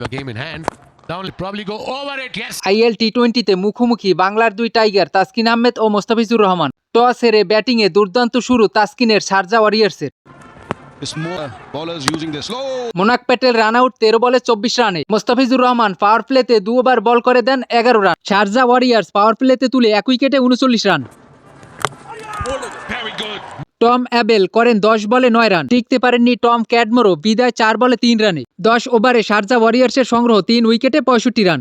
the game in hand. Now will probably go over it. Yes. IL টি-20তে মুখোমুখি বাংলার দুই টাইগার তাসকিন আহমেদ ও মোস্তাফিজুর রহমান। টস হেরে ব্যাটিংয়ে দুর্দান্ত শুরু তাসকিনের শারজা ওয়ারিয়র্সের। Bowlers using their slow. Monank Patel run out 13 বলে 24 রানে। মোস্তাফিজুর রহমান পাওয়ার প্লেতে 2 ওভার বল করে দেন 11 রান। শারজা ওয়ারিয়র্স পাওয়ার প্লেতে তুলে 1 উইকেটে 39 run. Very good. Tom Abell করেন 10 বলে 9 রান। টিকতে পারেননি টম ক্যাডমোরো, বিদায় 4 বলে 3 রানে। 10 ওভারে শারজা ওয়ারিয়র্সের সংগ্রহ 3 উইকেটে 65 run.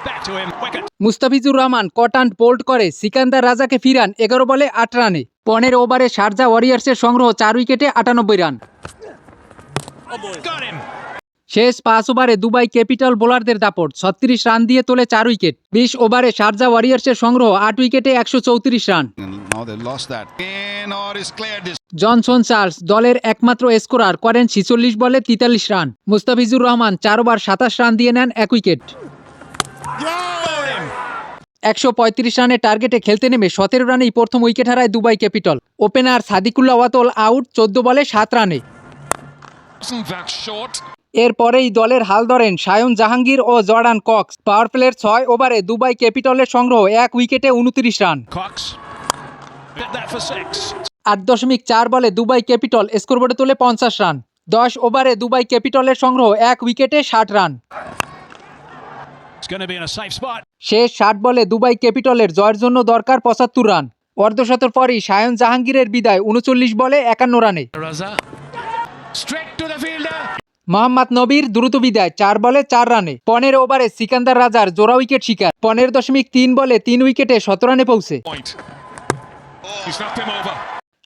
Back to him. Wicket. Mustafizur Rahman caught and bowled করে সিকান্দার রাজাকে ফিরান 11 বলে 8 রানে। 15 ওভারে শারজা ওয়ারিয়র্সের সংগ্রহ 4 উইকেটে 98 রান। Got him. শেষ 5 ওভারে দুবাই ক্যাপিটাল বোলারদের দাপট, 36 রান দিয়ে তোলে 4 উইকেট। 20 ওভারে শারজা ওয়ারিয়র্সের সংগ্রহ 8 উইকেটে 134 run. And now they lost that. In or is cleared this. Johnson Charles দলের একমাত্র স্কোরার, করেন 46 বলে 43 run. Mustafizur Rahman 4 over 27 run দিয়ে নেন 1 উইকেট। 135 রানের টার্গেটে খেলতে নেমে 17 রানেই প্রথম উইকেট হারায় Dubai Capital. Opener Sediqullah Atal out 14 বলে 7 রানে। Wasn't that short? এরপরেই দলের হাল ধরেন সায়ন জাহাঙ্গীর ও জর্ডান কক্স। পাওয়ার প্লের 6 ওভারে দুবাই ক্যাপিটালের সংগ্রহ 1 উইকেটে 29 run. Cox. Did that for 6. 8.4 বলে দুবাই ক্যাপিটাল স্কোরবোর্ডে তোলে 50 রান। 10 ওভারে দুবাই ক্যাপিটালের সংগ্রহ 1 উইকেটে 60 run. It's going to be in a safe spot. শেষ 60 বলে দুবাই ক্যাপিটালের জয়ের জন্য দরকার 75 রান। অর্ধশতর পরই সায়ন জাহাঙ্গীরের বিদায় 39 বলে 51 রানে। Raza. Straight to the fielder. Mohammad নবীর দ্রুত বিদায় 4 বলে 4 রানে। 15 ওভারে সিকান্দার রাজার জোড়া উইকেট শিকার। 15.3 বলে 3 উইকেটে 17 রানে পৌঁছে। Point. He's knocked him over.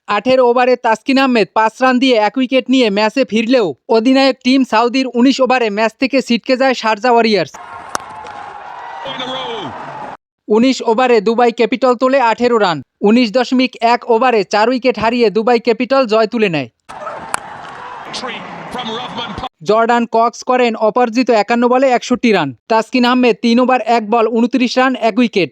18 ওভারে তাসকিন আহমেদ 5 রান দিয়ে 1 উইকেট নিয়ে ম্যাচে ফিরলেও অধিনায়ক টিম সাউদির 19 ওভারে ম্যাচ থেকে ছিটকে যায় Sharjah Warriors. In a row. 19 ওভারে দুবাই ক্যাপিটাল তোলে 18 রান। 19.1 ওভারে 4 উইকেট হারিয়ে দুবাই ক্যাপিটাল জয় তুলে নেয়। Treat from Rovman. Jordan Cox করেন অপরাজিত 51 বলে 61 run. Taskin Ahmed 3 over 1 ball 29 run 1 wicket.